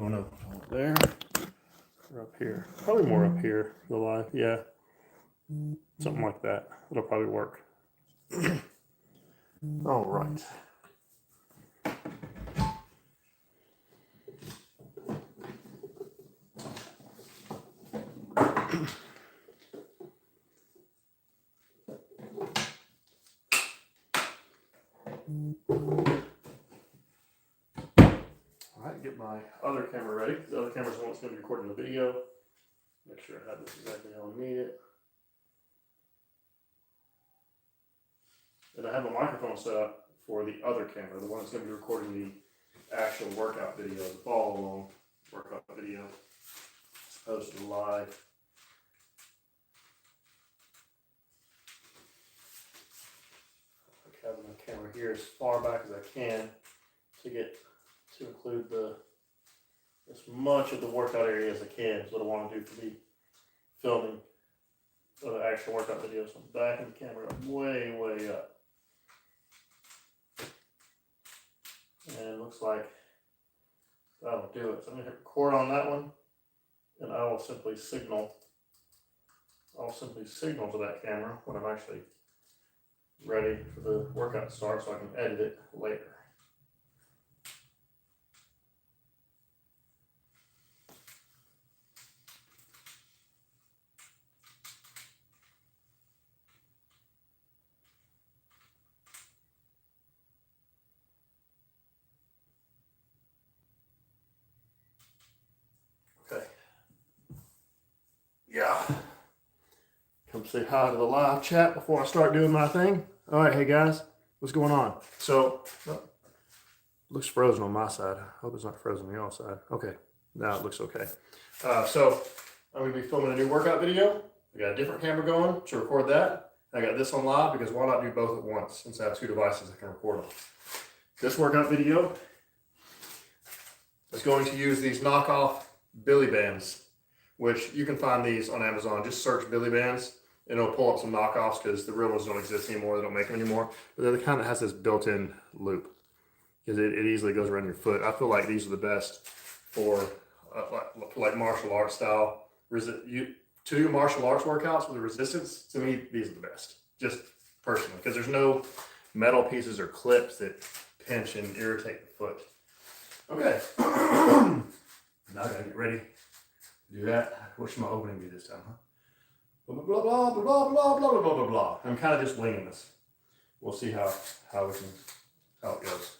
don't know. There or up here. Probably more up here, the live. Yeah. Something like that. It'll probably work. All right. Alright, get my other camera ready. The other camera's the one that's going to be recording the video. Make sure I have this exactly how I need it. And I have a microphone set up for the other camera, the one that's going to be recording the actual workout video, the follow along workout video, as opposed to the live. I'm having the camera here as far back as I can to include as much of the workout area as I can. Is what I want to do for the filming of the actual workout video. So I'm backing the camera up way up. And it looks like that'll do it. So I'm going to hit record on that one, and I will simply signal. I'll simply signal to that camera when I'm actually ready for the workout to start, so I can edit it later. Okay. Yeah. Come say hi to the live chat before I start doing my thing. All right, hey guys, what's going on? So, looks frozen on my side. I hope it's not frozen on your side. Okay, now it looks okay. So, I'm going to be filming a new workout video. I got a different camera going to record that. I got this on live because why not do both at once since I have two devices I can record on. This workout video is going to use these knockoff Billy Bands, which you can find these on Amazon. Just search Billy Bands and it'll pull up some knockoffs because the real ones don't exist anymore. They don't make them anymore. But they're the kind that has this built-in loop because it easily goes around your foot. I feel like these are the best for like martial arts style. To do martial arts workouts with the resistance, to me, these are the best. Just personally, because there's no metal pieces or clips that pinch and irritate the foot. Okay. Now I gotta get ready to do that. What should my opening be this time, huh? Blah, blah, blah, blah, blah, blah, blah, blah, blah, blah. I'm kind of just winging this. We'll see how it goes.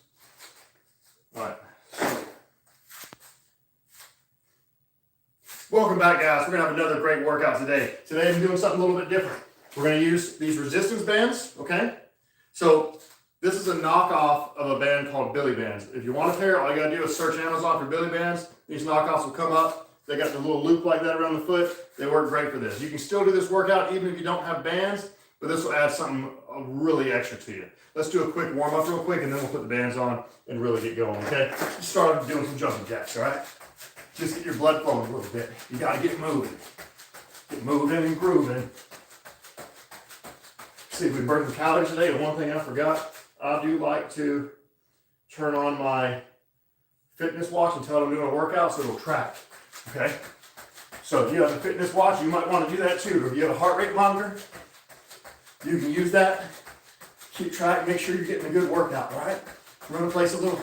All right. Welcome back, guys. We're gonna have another great workout today. Today I'm doing something a little bit different. We're gonna use these resistance bands, okay? So this is a knockoff of a band called Billy Bands. If you want a pair, all you gotta do is search Amazon for Billy Bands. These knockoffs will come up. They got the little loop like that around the foot. They work great for this. You can still do this workout even if you don't have bands, but this will add something really extra to you. Let's do a quick warm up real quick and then we'll put the bands on and really get going, okay? Let's start doing some jumping jacks, all right? Just get your blood flowing a little bit. You gotta get moving. Get moving and grooving. See if we burn some calories today. And one thing I forgot, I do like to turn on my fitness watch until I'm doing a workout so it'll track. Okay, so if you have a fitness watch, you might want to do that too. If you have a heart rate monitor, you can use that. Keep track, make sure you're getting a good workout, all right? We're going to place a little.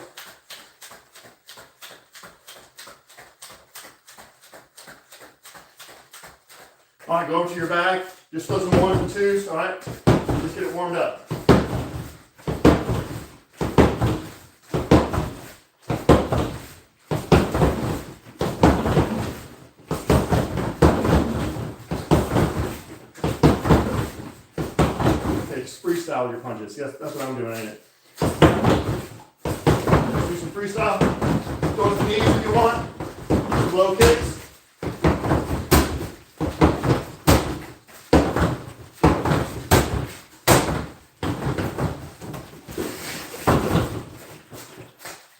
All right, go over to your bag. Just throw some ones and twos, all right? Just get it warmed up. Freestyle with your punches. Yes, that's what I'm doing, ain't it? Do some freestyle. Go to the knees if you want. Some low kicks.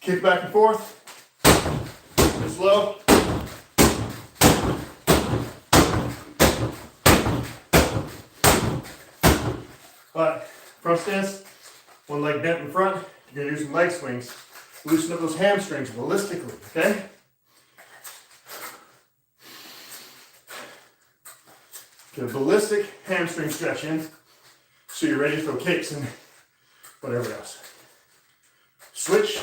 Kick back and forth. Just slow. All right, front stance, one leg bent in front. You're gonna do some leg swings. Loosen up those hamstrings ballistically, okay? Get a ballistic hamstring stretch in so you're ready to throw kicks and whatever else. Switch,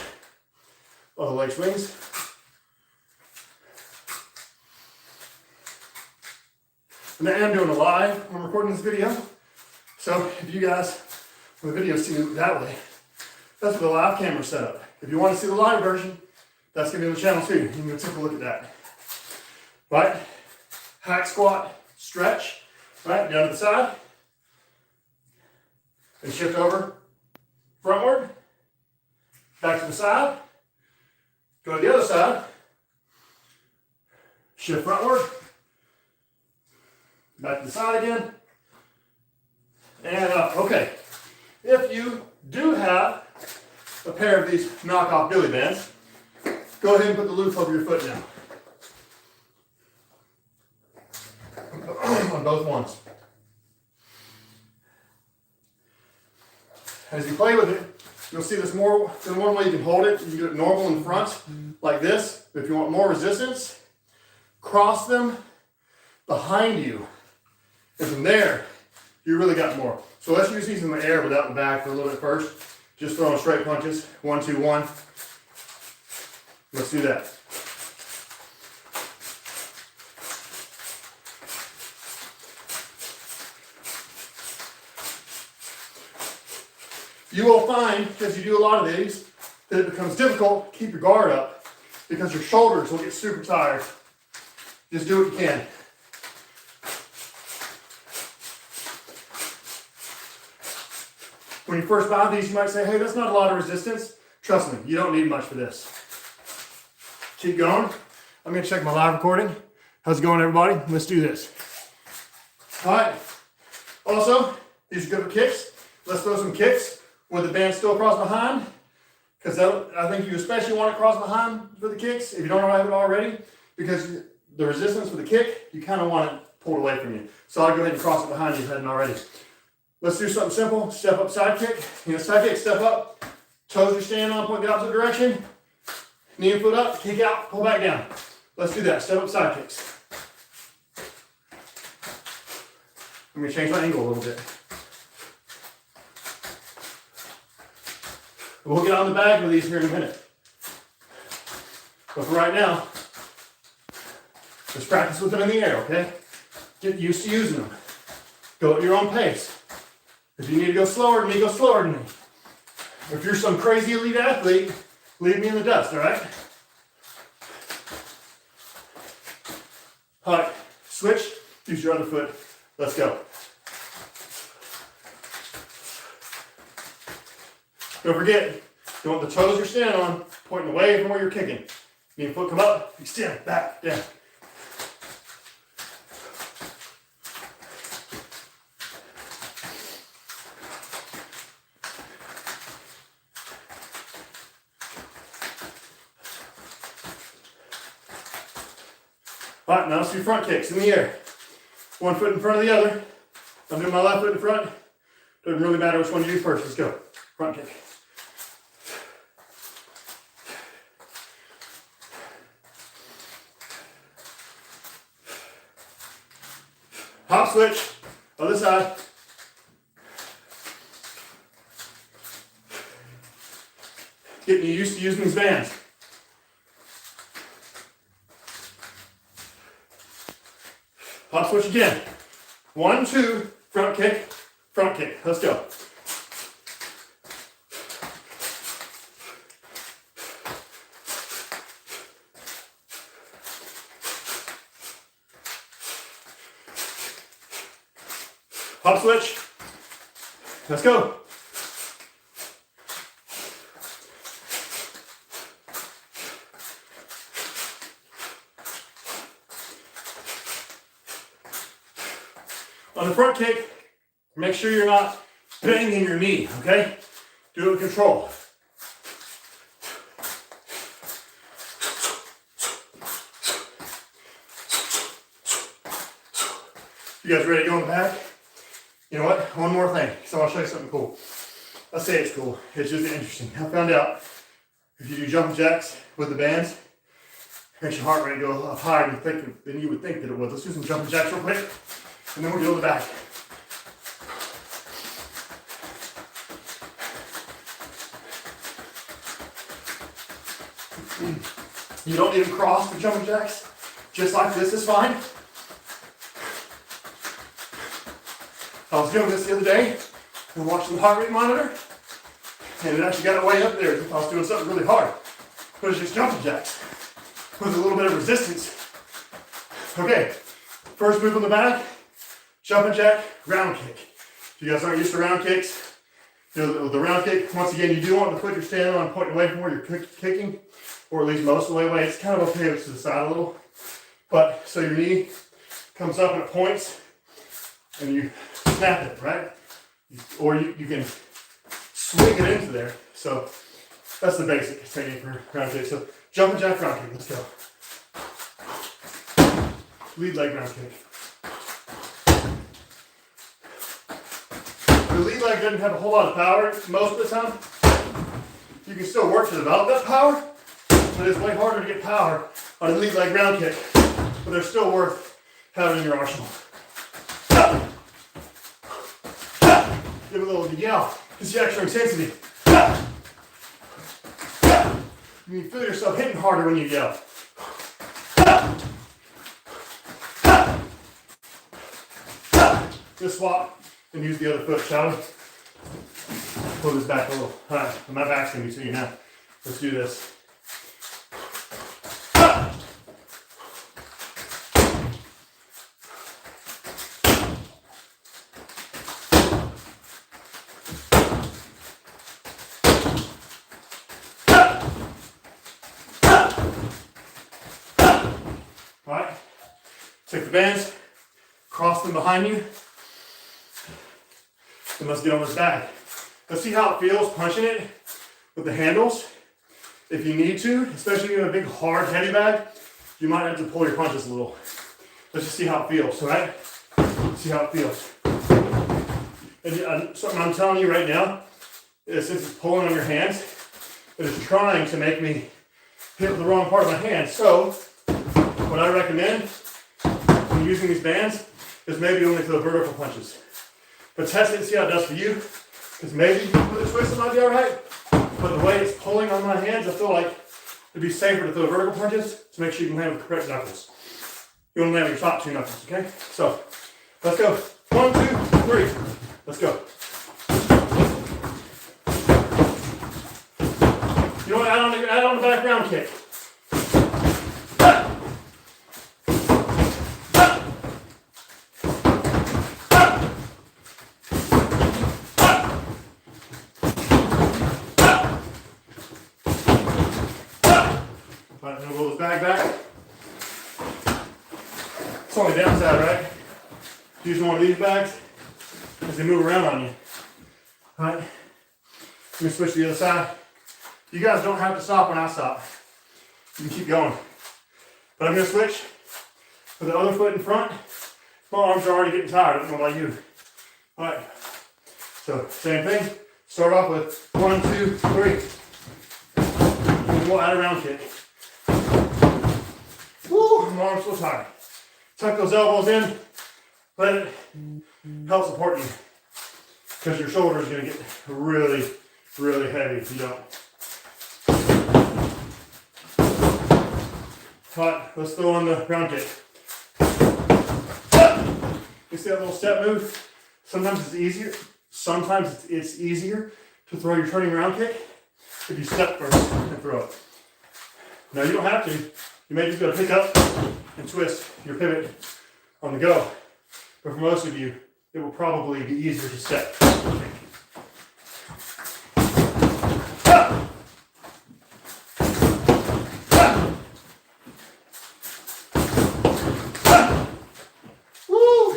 other leg swings. And I am doing a live, I'm recording this video. So if you guys, when the video see it that way, that's with the live camera setup. If you want to see the live version, that's gonna be on the channel too. You can go take a look at that. Right, hack squat, stretch, right, down to the side. And shift over, frontward, back to the side. Go to the other side, shift frontward, back to the side again, and up. Okay, if you do have a pair of these knockoff Billy Bands, go ahead and put the loop over your foot now. On both ones. As you play with it, you'll see there's more than one way you can hold it. You can do it normal in front, like this. But if you want more resistance, cross them behind you. And from there, you really got more. So let's use these in the air without the back for a little bit first. Just throwing straight punches. 1, 2, 1. Let's do that. You will find, because you do a lot of these, that it becomes difficult to keep your guard up because your shoulders will get super tired. Just do what you can. When you first buy these, you might say, hey, that's not a lot of resistance. Trust me, you don't need much for this. Keep going. I'm gonna check my live recording. How's it going, everybody? Let's do this. All right. Also, these are good for kicks. Let's throw some kicks with the band still across behind, because I think you especially want to cross behind for the kicks if you don't have it already, because the resistance for the kick, you kind of want it pulled away from you. So I'll go ahead and cross it behind you if you hadn't already. Let's do something simple. Step up, side kick. Side kick, step up. Toes are standing on, point the opposite direction. Knee and foot up, kick out, pull back down. Let's do that. Step up, side kicks. Let me change my angle a little bit. We'll get on the bag with these here in a minute. But for right now, let's practice with them in the air, okay? Get used to using them. Go at your own pace. If you need to go slower than me, go slower than me. If you're some crazy elite athlete, leave me in the dust, all right? All right, switch, use your other foot. Let's go. Don't forget, you want the toes you're standing on pointing away from where you're kicking. Knee and foot come up, extend, back, down. All right, now let's do front kicks in the air. One foot in front of the other. I'm doing my left foot in front. Doesn't really matter which one you do first. Let's go. Front kick. Hop switch. Other side. Getting you used to using these bands. Hop switch again. 1, 2, front kick, front kick. Let's go. Hop switch. Let's go. On the front kick, make sure you're not banging your knee, okay? Do it with control. You guys ready to go in the back? You know what? One more thing. So I'll show you something cool. I say it's cool. It's just interesting. I found out if you do jumping jacks with the bands, it makes your heart rate go up higher than you would think that it would. Let's do some jumping jacks real quick. And then we'll go to the back. You don't need to cross for jumping jacks. Just like this is fine. I was doing this the other day and watching the heart rate monitor, and it actually got it way up there if I was doing something really hard. But it's just jumping jacks with a little bit of resistance. Okay, first move on the back, jumping jack, round kick. If you guys aren't used to round kicks, you know, the round kick, once again, you do want the foot you're standing on pointing away from where you're kicking, or at least most of the way away. It's kind of okay if it's to the side a little. But so your knee comes up and it points, and you snap it, right? Or you can swing it into there. So that's the basic technique for round kick. So jumping jack, round kick, let's go. Lead leg round kick. The lead leg doesn't have a whole lot of power most of the time. You can still work to develop that power, but it's way harder to get power on a lead leg round kick. But they're still worth having in your arsenal. Give a little yell, just the extra intensity. You feel yourself hitting harder when you yell. Just swap and use the other foot, shall we? Pull this back a little. All right, my back's gonna be to you now. Let's do this. All right, take the bands, cross them behind you, and let's get on this bag. Let's see how it feels punching it with the handles. If you need to, especially in a big, hard, heavy bag, you might have to pull your punches a little. Let's just see how it feels, all right? See how it feels. And something I'm telling you right now is since it's pulling on your hands, it is trying to make me hit with the wrong part of my hand. So, what I recommend when using these bands is maybe only for the vertical punches. But test it and see how it does for you. Because maybe with a twist it might be alright. But the way it's pulling on my hands, I feel like it'd be safer to throw vertical punches to make sure you can land with the correct knuckles. You want to land with your top two knuckles, okay? So, let's go. 1, 2, 3. Let's go. You know what? Add on the back round kick. Roll this bag back. It's only downside, right? Using one of these bags as they move around on you. Alright, let me switch to the other side. You guys don't have to stop when I stop. You can keep going. But I'm going to switch with the other foot in front. My arms are already getting tired. I don't know about you. Alright, so same thing. Start off with 1, 2, 3. And we'll add a round kick. Woo, my arm's so tired. Tuck those elbows in. Let it help support you. Because your shoulder is going to get really, really heavy if you don't. Alright, let's throw on the round kick. You see that little step move? Sometimes it's easier. Sometimes it's easier to throw your turning round kick if you step first and throw it. Now you don't have to. You may just be able to pick up and twist your pivot on the go. But for most of you, it will probably be easier to step. Woo!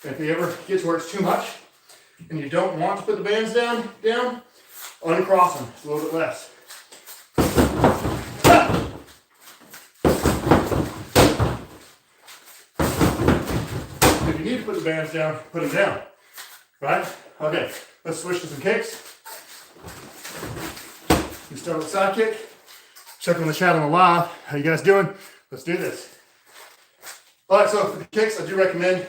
If you ever get to where it's too much and you don't want to put the bands down, uncross them a little bit less. If you need to put the bands down, put them down. Right? Okay, let's switch to some kicks. You start with a side kick. Check on the chat on the live. How you guys doing? Let's do this. All right, so for the kicks, I do recommend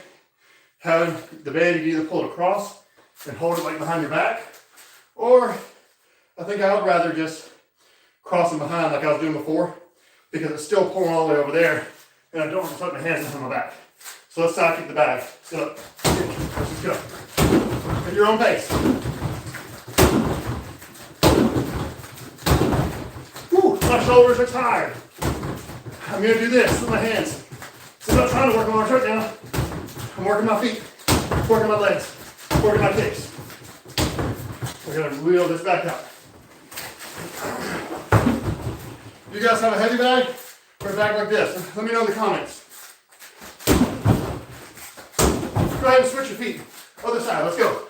having the band, you can either pull it across and hold it like behind your back, or I think I would rather just cross them behind like I was doing before, because it's still pulling all the way over there, and I don't want to put my hands behind my back. So let's sidekick the bag. Sit up. Let's just go. At your own pace. Whew, my shoulders are tired. I'm going to do this with my hands. So I'm not trying to work my arms right now. I'm working my feet, working my legs, working my kicks. We're going to wheel this back up. You guys have a heavy bag or a bag like this? Let me know in the comments. Go ahead and switch your feet. Other side, let's go.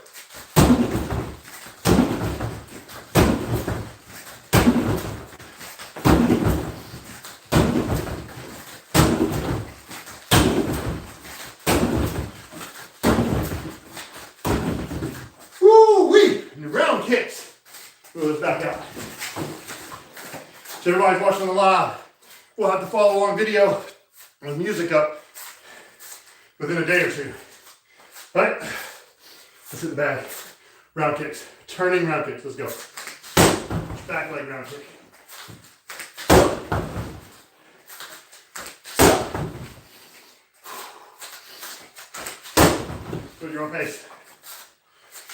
Woo-wee! And round kicks. Move this back out. So everybody's watching the live, we'll have to follow along video with music up within a day or two. All right? Let's hit the bag. Round kicks. Turning round kicks. Let's go. Back leg round kick. Go at your own pace.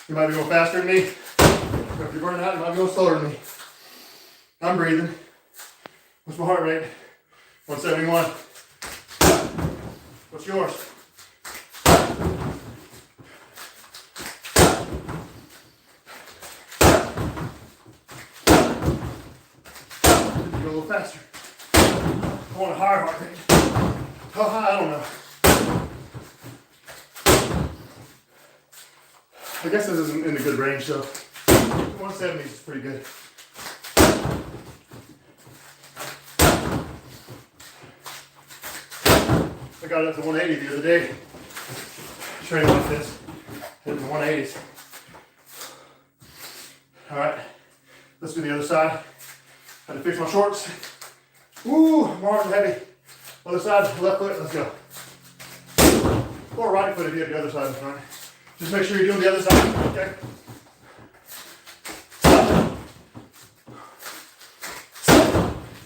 You might be going faster than me. Or if you're burning out, you might be going slower than me. I'm breathing. What's my heart rate? 171. What's yours? Go a little faster. I want a higher heart rate. How high? I don't know. I guess this isn't in a good range, so 170 is pretty good. I got it up to 180 the other day. Training like this. Hitting the 180s. Alright, let's do the other side. Had to fix my shorts. Ooh, my arms are heavy. Other side, left foot, let's go. Or right foot if you have the other side in front. Just make sure you're doing the other side, okay?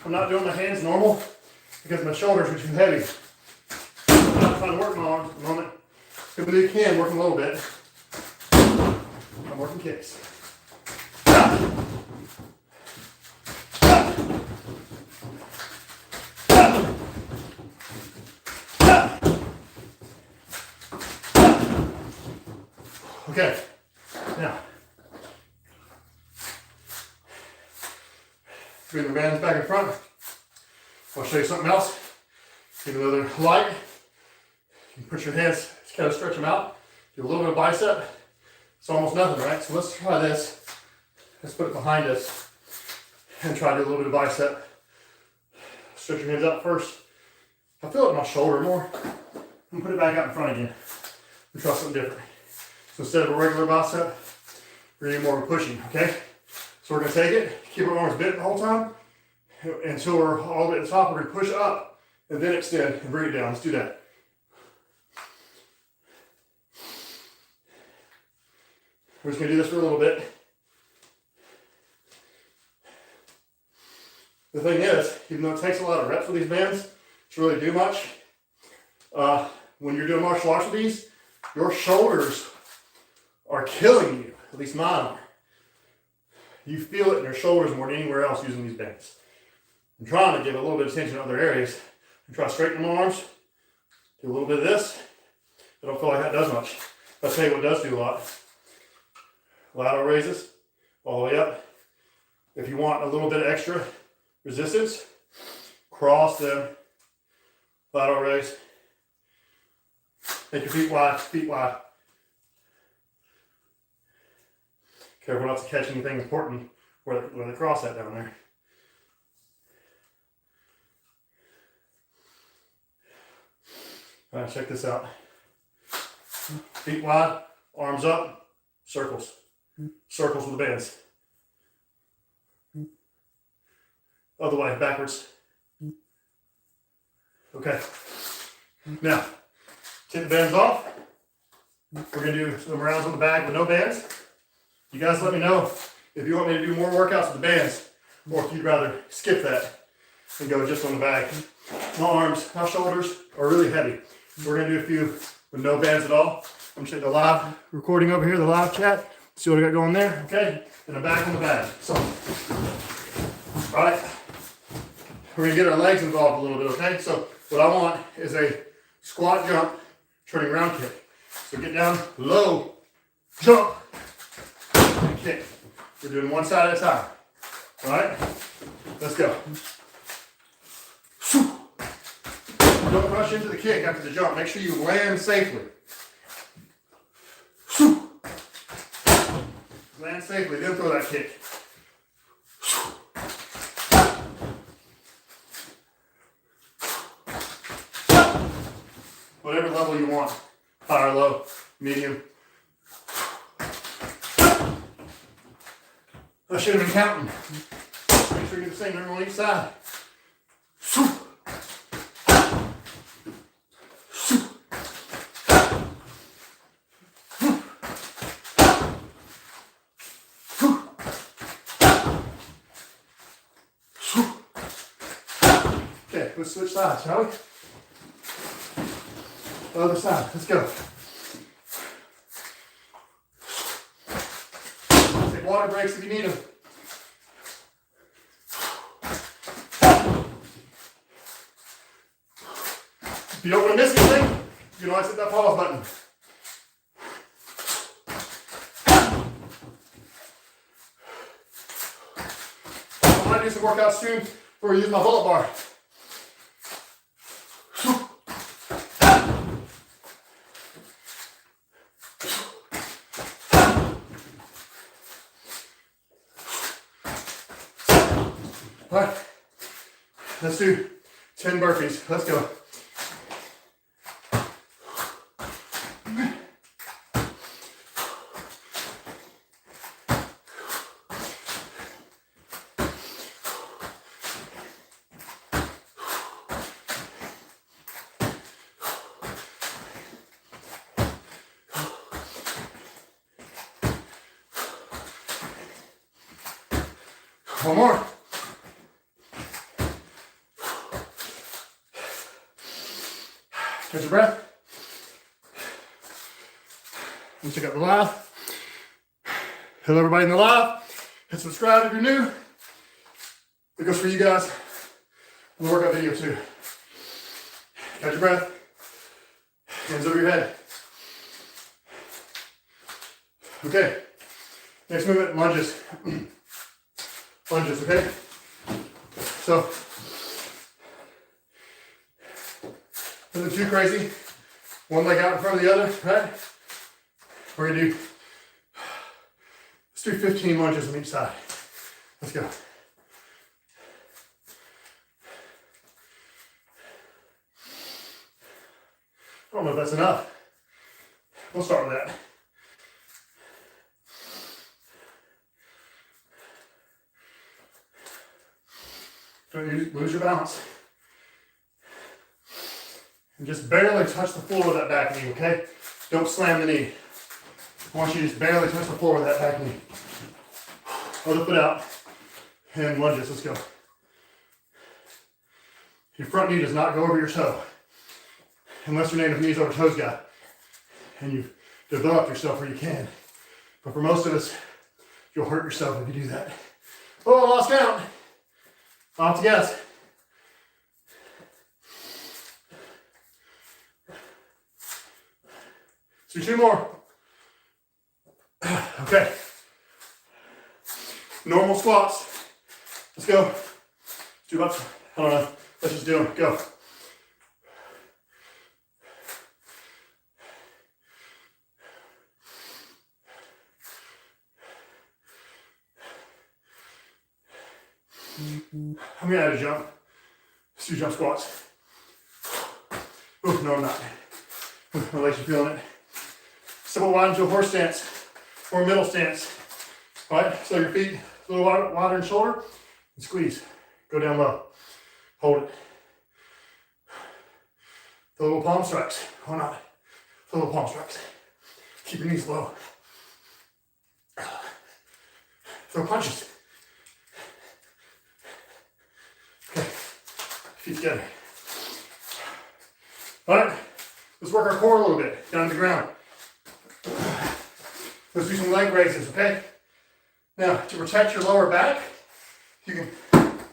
I'm not doing my hands normal because my shoulders are too heavy. I'm not trying to work my arms at the moment. But you can work them a little bit. I'm working kicks. Okay, now, bring the bands back in front. I'll show you something else. Even though they're light, you can put your hands, kind of stretch them out, do a little bit of bicep. It's almost nothing, right? So let's try this. Let's put it behind us and try to do a little bit of bicep. Stretch your hands out first. I feel it in my shoulder more. And put it back out in front again. And try something different. So instead of a regular bicep, we're going to do more of a pushing, okay? So we're going to take it, keep our arms bent the whole time, until we're all the way at the top. We're going to push up, and then extend, and bring it down. Let's do that. We're just going to do this for a little bit. The thing is, even though it takes a lot of reps with these bands to really do much, when you're doing martial arts with these, your shoulders are killing you. At least mine are. You feel it in your shoulders more than anywhere else using these bands. I'm trying to give a little bit of attention to other areas. I'm trying to straighten my arms, do a little bit of this. I don't feel like that does much. I'll tell you what does do a lot. Lateral raises all the way up. If you want a little bit of extra resistance, cross them, lateral raise. Make your feet wide, feet wide. Careful not to catch anything important where they cross that down there. All right, check this out. Feet wide, arms up, circles. Circles with the bands. Other way, backwards. Okay. Now, take the bands off. We're gonna do some rounds on the bag with no bands. You guys let me know if you want me to do more workouts with the bands, or if you'd rather skip that and go just on the bag. My arms, my shoulders are really heavy. We're gonna do a few with no bands at all. I'm gonna check the live recording over here, the live chat. See what I got going there, okay? And I'm back on the bag. So, all right. We're gonna get our legs involved a little bit, okay? So what I want is a squat jump, turning round kick. So get down, low, jump, and kick. We're doing one side at a time. All right? Let's go. Don't rush into the kick after the jump. Make sure you land safely. Land safely, then throw that kick. Whatever level you want. High or low, medium. I should have been counting. Make sure you get the same number on each side. Okay, let's switch sides, shall we? Other side, let's go. Take water breaks if you need them. If you don't want to miss anything, you can always hit that pause button. I might do some workouts soon where I use my bullet bar. All right, let's do 10 burpees. Let's go. One more. Catch your breath. Let's check out the live. Hello everybody in the live. Hit subscribe if you're new. It goes for you guys on the workout video too. Catch your breath. Hands over your head. Okay. Next movement, lunges. Lunges, okay? So, nothing too crazy. One leg out in front of the other, right? We're gonna do, let's do 15 lunges on each side. Let's go. I don't know if that's enough. We'll start with that. Don't lose your balance. And just barely touch the floor with that back knee, okay? Don't slam the knee. I want you to just barely touch the floor with that back knee. Other foot out. And lunges, let's go. Your front knee does not go over your toe. Unless your native knees over toes guy. And you've developed yourself where you can. But for most of us, you'll hurt yourself if you do that. Oh, I lost count. I'll have to guess. Let's do 2 more. Okay. Normal squats. Let's go. Let's do about, I don't know. Let's just do them. Go. I'm gonna add a jump. Let's do jump squats. Oh, no, I'm not. My legs are feeling it. Step wide into a horse stance or middle stance. All right, so your feet a little wider in shoulder and squeeze. Go down low. Hold it. The little palm strikes. Why not? The little palm strikes. Keep your knees low. Throw punches. Okay, feet together. All right, let's work our core a little bit, down to the ground. Let's do some leg raises, okay? Now, to protect your lower back, you can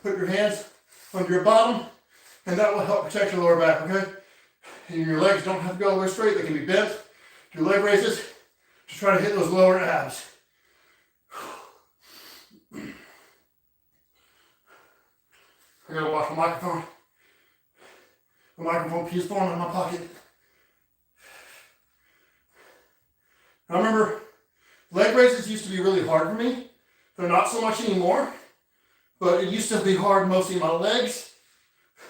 put your hands under your bottom, and that will help protect your lower back, okay? And your legs don't have to go all the way straight, they can be bent. Do leg raises to try to hit those lower abs. I gotta watch my microphone. The microphone keeps falling in my pocket. I remember leg raises used to be really hard for me. They're not so much anymore, but it used to be hard mostly in my legs.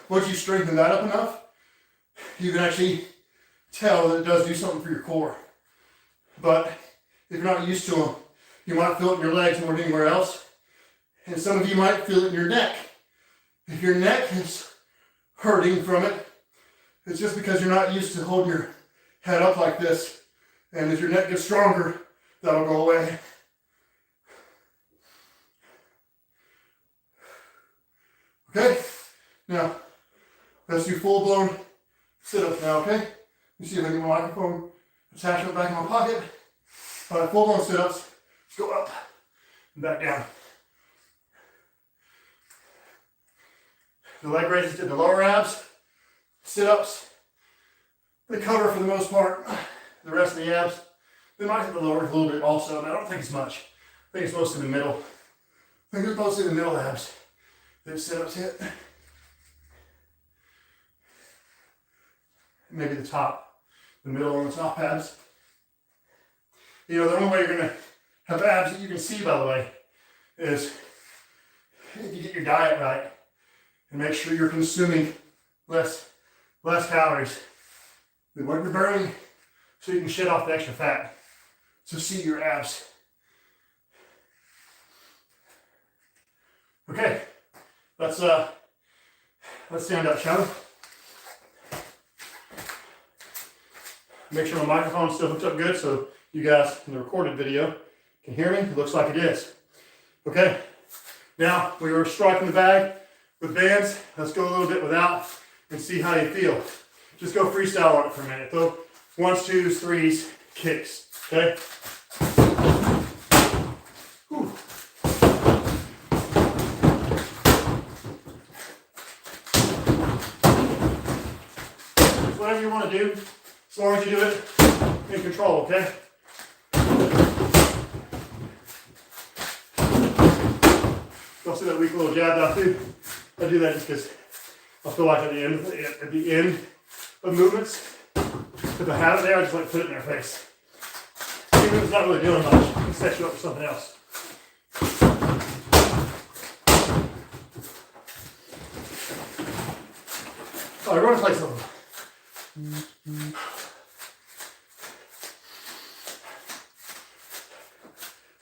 Once you strengthen that up enough, you can actually tell that it does do something for your core. But if you're not used to them, you might feel it in your legs more than anywhere else. And some of you might feel it in your neck. If your neck is hurting from it, it's just because you're not used to holding your head up like this. And as your neck gets stronger, that'll go away. Okay? Now, let's do full-blown sit-ups now, okay? Let me see if I can get my microphone attached to the back of my pocket. All right, full-blown sit-ups. Let's go up and back down. The leg raises to the lower abs, sit-ups. They cover for the most part the rest of the abs. They might hit the lower a little bit also, but I don't think it's much. I think it's mostly the middle. I think it's mostly the middle abs that sit-ups hit. Maybe the top, the middle and the top abs. You know, the only way you're gonna have abs that you can see, by the way, is if you get your diet right. And make sure you're consuming less calories than what you're burning so you can shed off the extra fat. So see your abs. Okay, let's stand up, shall we? Make sure my microphone still hooks up good so you guys in the recorded video can hear me. It looks like it is. Okay, now we were striking the bag with bands. Let's go a little bit without and see how you feel. Just go freestyle on it for a minute. Throw 1s, 2s, 3s, kicks. Okay? Whew. Just whatever you want to do, as long as you do it in control, okay? You'll see that weak little jab out too. I do that just because I feel like at the end of movements, if I have it there, I just like to put it in their face. Even if it's not really doing much, it can set you up for something else. All right, we're gonna play something.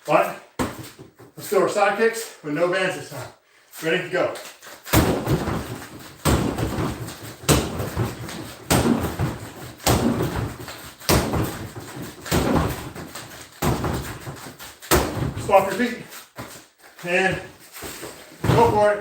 All right, let's do our side kicks with no bands this time. Ready to go. Swap your feet and go for it.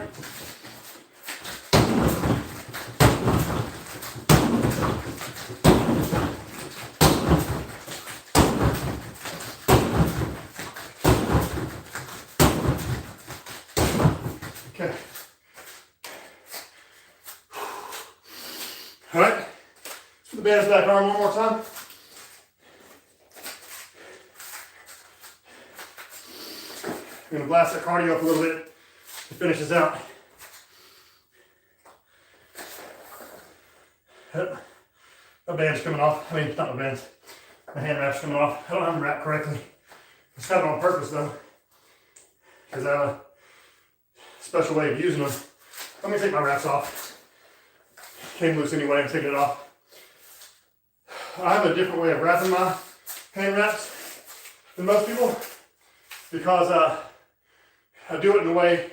Okay. All right. Let's put the bands back on one more time. I'm going to blast that cardio up a little bit to finish this out. Yep. My band's coming off. I mean, not my band's. My hand wrap's coming off. I don't have them wrapped correctly. It's kind of on purpose though, because I have a special way of using them. Let me take my wraps off. Came loose anyway, I'm taking it off. I have a different way of wrapping my hand wraps than most people because I do it in a way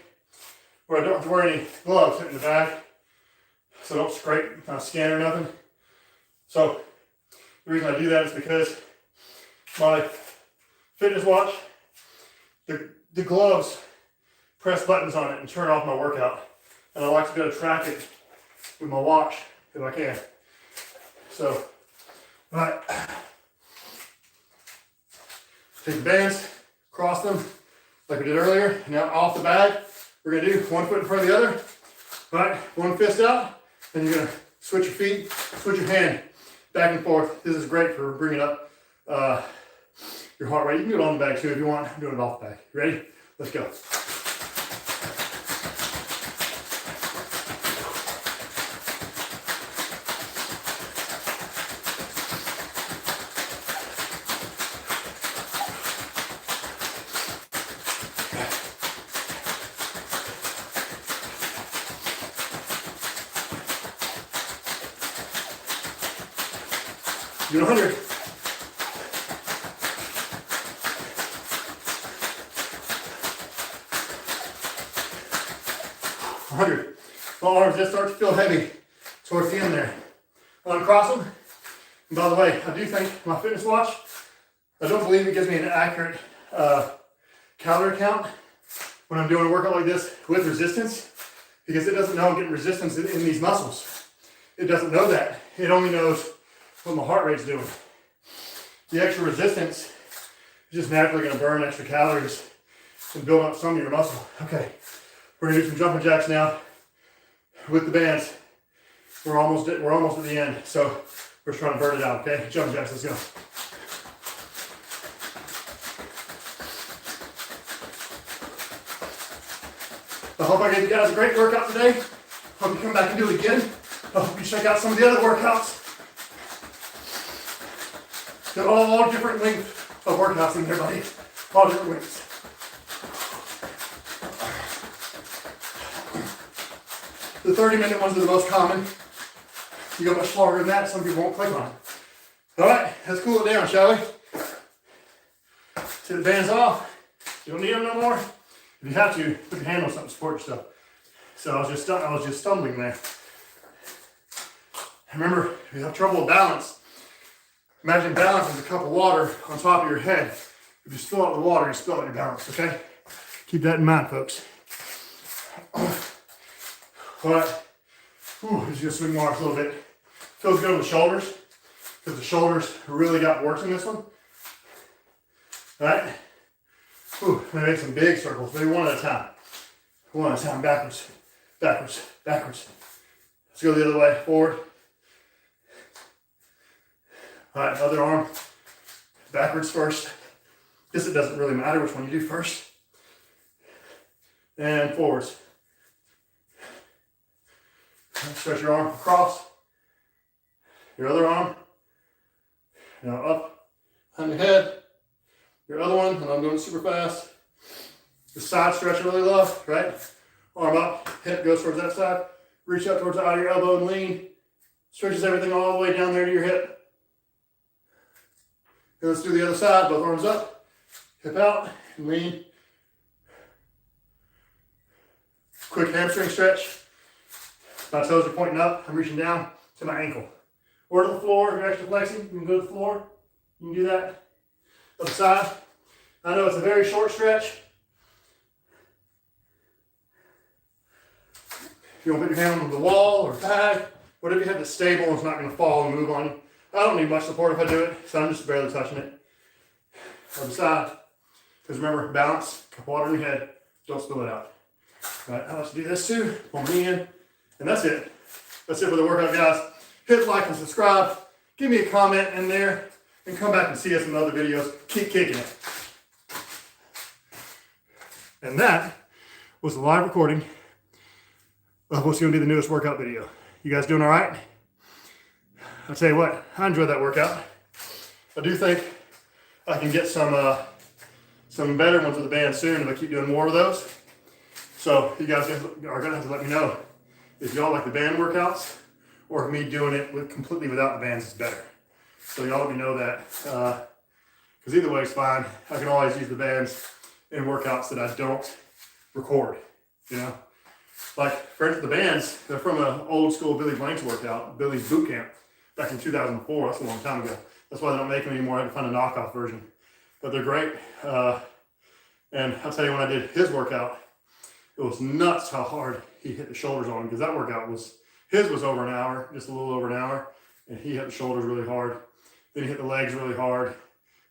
where I don't have to wear any gloves in the bag, so I don't scrape my skin or nothing. So the reason I do that is because my fitness watch, the gloves press buttons on it and turn off my workout. And I like to be able to track it with my watch if I can. So, all right. Take the bands, cross them like we did earlier. Now off the bag, we're gonna do one foot in front of the other. All right, one fist out, then you're gonna switch your feet, switch your hand back and forth. This is great for bringing up your heart rate. You can do it on the bag too if you want. I'm doing it off the bag. You ready? Let's go. Do 100. 100. My arms just start to feel heavy towards the end there. Uncross them. And by the way, I do think my fitness watch, I don't believe it gives me an accurate calorie count when I'm doing a workout like this with resistance, because it doesn't know I'm getting resistance in these muscles. It doesn't know that. It only knows what my heart rate's doing. The extra resistance is just naturally going to burn extra calories and build up some of your muscle. Okay, we're going to do some jumping jacks now with the bands. We're almost at the end, so we're just trying to burn it out. Okay, jumping jacks, let's go. I hope I gave you guys a great workout today. Hope you come back and do it again. I hope you check out some of the other workouts. They're all different lengths of workouts in there, buddy. All different lengths. The 30-minute ones are the most common. You go much longer than that, some people won't click on it. All right, let's cool it down, shall we? Take the bands off. You don't need them no more. If you have to, put your hand on something to support yourself. So I was just stumbling there. Remember, if you have trouble with balance, imagine balance is a cup of water on top of your head. If you spill out the water, you spill out your balance, okay? Keep that in mind, folks. All right, just gonna swing more a little bit. Feels good on the shoulders, because the shoulders really got work in this one. All right, I'm gonna make some big circles, maybe one at a time. One at a time, backwards, backwards, backwards. Let's go the other way, forward. All right, other arm, backwards first. Guess it doesn't really matter which one you do first. And forwards. Stretch your arm across. Your other arm. Now up on your head. Your other one, and I'm doing it super fast. The side stretch I really love, right? Arm up, hip goes towards that side. Reach up towards the out of your elbow and lean. Stretches everything all the way down there to your hip. And let's do the other side, both arms up, hip out, and lean. Quick hamstring stretch. My toes are pointing up, I'm reaching down to my ankle. Or to the floor, if you're extra flexing, you can go to the floor. You can do that. Other side. I know it's a very short stretch. If you want to put your hand on the wall or bag, whatever you have that's stable and it's not going to fall and move on you. I don't need much support if I do it, so I'm just barely touching it. Other side. Because remember, balance, cup of water in your head, don't spill it out. All right, I like to do this too. Pull me in. And that's it. That's it for the workout, guys. Hit like and subscribe. Give me a comment in there. And come back and see us in other videos. Keep kicking it. And that was a live recording of what's going to be the newest workout video. You guys doing all right? I'll tell you what, I enjoyed that workout. I do think I can get some better ones with the band soon if I keep doing more of those. So you guys are going to have to let me know if y'all like the band workouts or if me doing it completely without the bands is better. So y'all let me know that. Because either way is fine. I can always use the bands in workouts that I don't record, you know? Like, for instance, the bands, they're from an old school Billy Blanks workout, Billy's Boot Camp. back in 2004. That's a long time ago. That's why they don't make them anymore. I had to find a knockoff version. But they're great. And I'll tell you, when I did his workout, it was nuts how hard he hit the shoulders on, because that workout his was over an hour, just a little over an hour. And he hit the shoulders really hard. Then he hit the legs really hard.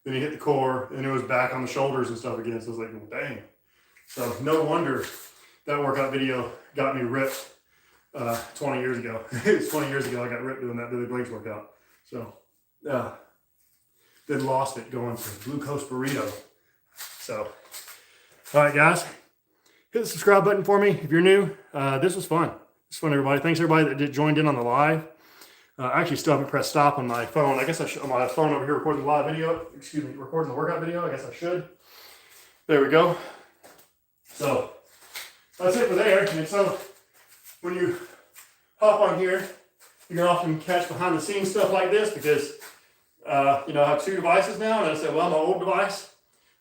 Then he hit the core, and it was back on the shoulders and stuff again. So I was like, well, dang. So no wonder that workout video got me ripped 20 years ago. It was 20 years ago I got ripped doing that Billy Blanks workout. So then lost it going to glucose burrito. So, all right, guys, hit the subscribe button for me if you're new. This was fun. This was fun, everybody. Thanks everybody that joined in on the live. I actually still haven't pressed stop on my phone. I guess I should, on my phone over here recording the live video, recording the workout video. I guess I should. There we go. So that's it for there. And so when you hop on here, you can often catch behind the scenes stuff like this, because I have 2 devices now, and I said, well, my old device,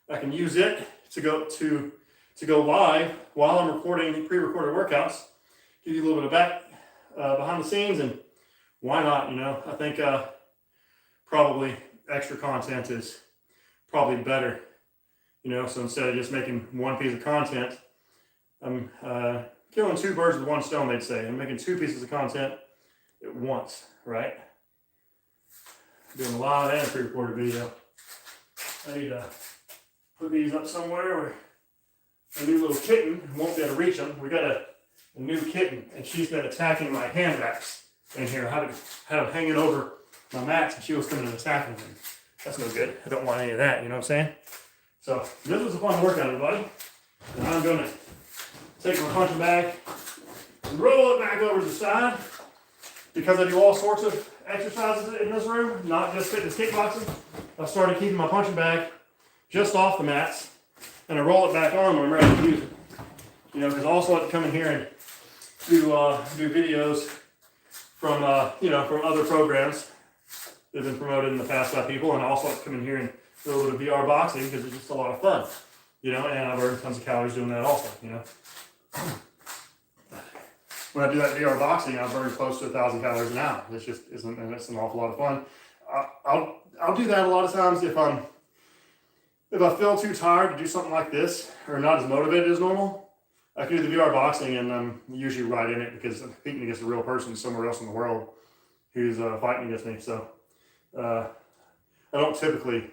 I can use it to go live while I'm recording pre-recorded workouts, give you a little bit of back behind the scenes, and why not? I think probably extra content is probably better. So instead of just making one piece of content, I'm killing 2 birds with 1 stone, they'd say. I'm making 2 pieces of content at once, right? Doing a live and a pre-recorded video. I need to put these up somewhere where a new little kitten won't be able to reach them. We got a new kitten, and she's been attacking my hand wraps in here. I had them hanging over my mats, and she was coming and attacking them. That's no good. I don't want any of that, you know what I'm saying? So this was a fun workout, everybody. And I'm going to take my punching bag and roll it back over to the side, because I do all sorts of exercises in this room, not just fitness kickboxing. I started keeping my punching bag just off the mats, and I roll it back on when I'm ready to use it. Because I also like to come in here and do videos from from other programs that have been promoted in the past by people, and I also like to come in here and do a little bit of VR boxing, because it's just a lot of fun. And I burn tons of calories doing that also. When I do that VR boxing, I burn close to 1,000 calories an hour. It's an awful lot of fun. I'll do that a lot of times if I feel too tired to do something like this, or not as motivated as normal. I can do the VR boxing, and I'm usually right in it, because I'm competing against a real person somewhere else in the world who's fighting against me. So I don't typically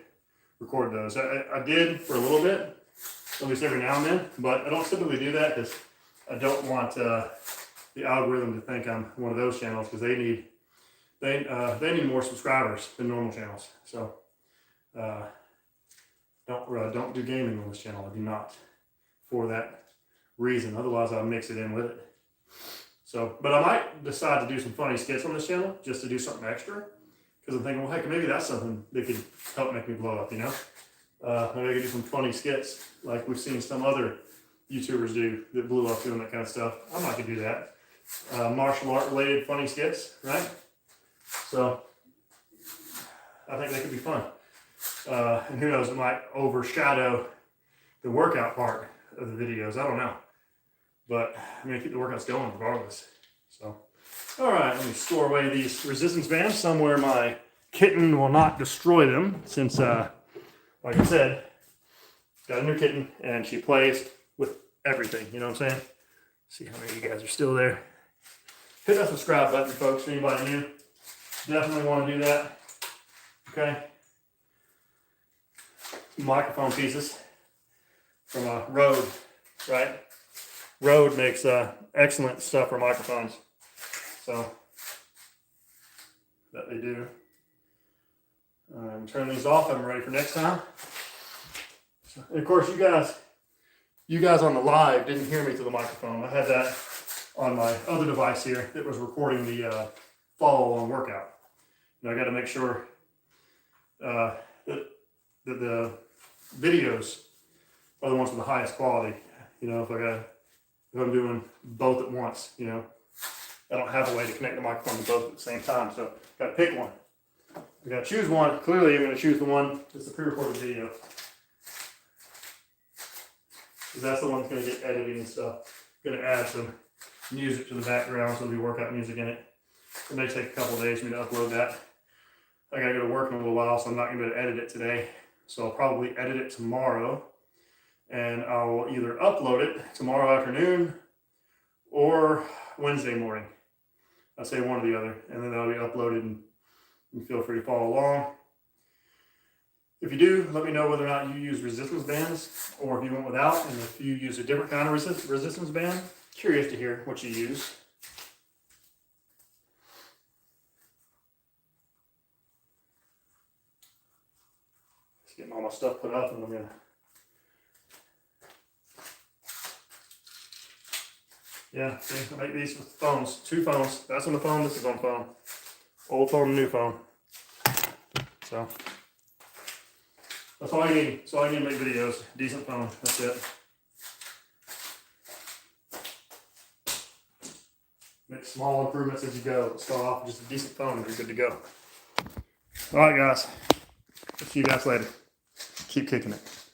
record those. I did for a little bit, at least every now and then, but I don't typically do that because I don't want the algorithm to think I'm one of those channels, because they need more subscribers than normal channels. So don't do gaming on this channel. I do not, for that reason. Otherwise, I'll mix it in with it. So, but I might decide to do some funny skits on this channel, just to do something extra, because I'm thinking, well, heck, maybe that's something that could help make me blow up. Maybe I could do some funny skits like we've seen some other YouTubers do that blew up doing that kind of stuff. I might could do that. Martial art related funny skits, right? So I think they could be fun. And who knows, it might overshadow the workout part of the videos. I don't know. But I'm going to keep the workouts going regardless. So, all right, let me store away these resistance bands somewhere my kitten will not destroy them, since, like I said, got a new kitten, and she plays with everything. You know what I'm saying? See how many of you guys are still there. Hit that subscribe button, folks, for anybody new. Definitely want to do that. Okay. Microphone pieces from Rode, right? Rode makes excellent stuff for microphones. So, that they do. Turn these off. I'm ready for next time. So, and of course, you guys on the live didn't hear me through the microphone. I had that on my other device here that was recording the follow-along workout. And I got to make sure that the videos are the ones with the highest quality. If I'm doing both at once, I don't have a way to connect the microphone to both at the same time, so got to pick one. I got to choose one. Clearly, I'm going to choose the one that's the pre-recorded video, because that's the one that's going to get editing and stuff. Going to add some music to the background, so there'll be workout music in it. It may take a couple of days for me to upload that. I gotta go to work in a little while, so I'm not gonna be able to edit it today. So I'll probably edit it tomorrow, and I'll either upload it tomorrow afternoon or Wednesday morning. I'll say one or the other, and then that'll be uploaded, and you feel free to follow along. If you do, let me know whether or not you use resistance bands or if you went without, and if you use a different kind of resistance band. Curious to hear what you use. Just getting all my stuff put up, and I'm gonna. Yeah, see, I make these with phones. 2 phones. That's on the phone, this is on the phone. Old phone, new phone. So. That's all I need. That's all I need to make videos. Decent phone. That's it. Make small improvements as you go. Start off with just a decent phone and you're good to go. All right, guys. See you guys later. Keep kicking it.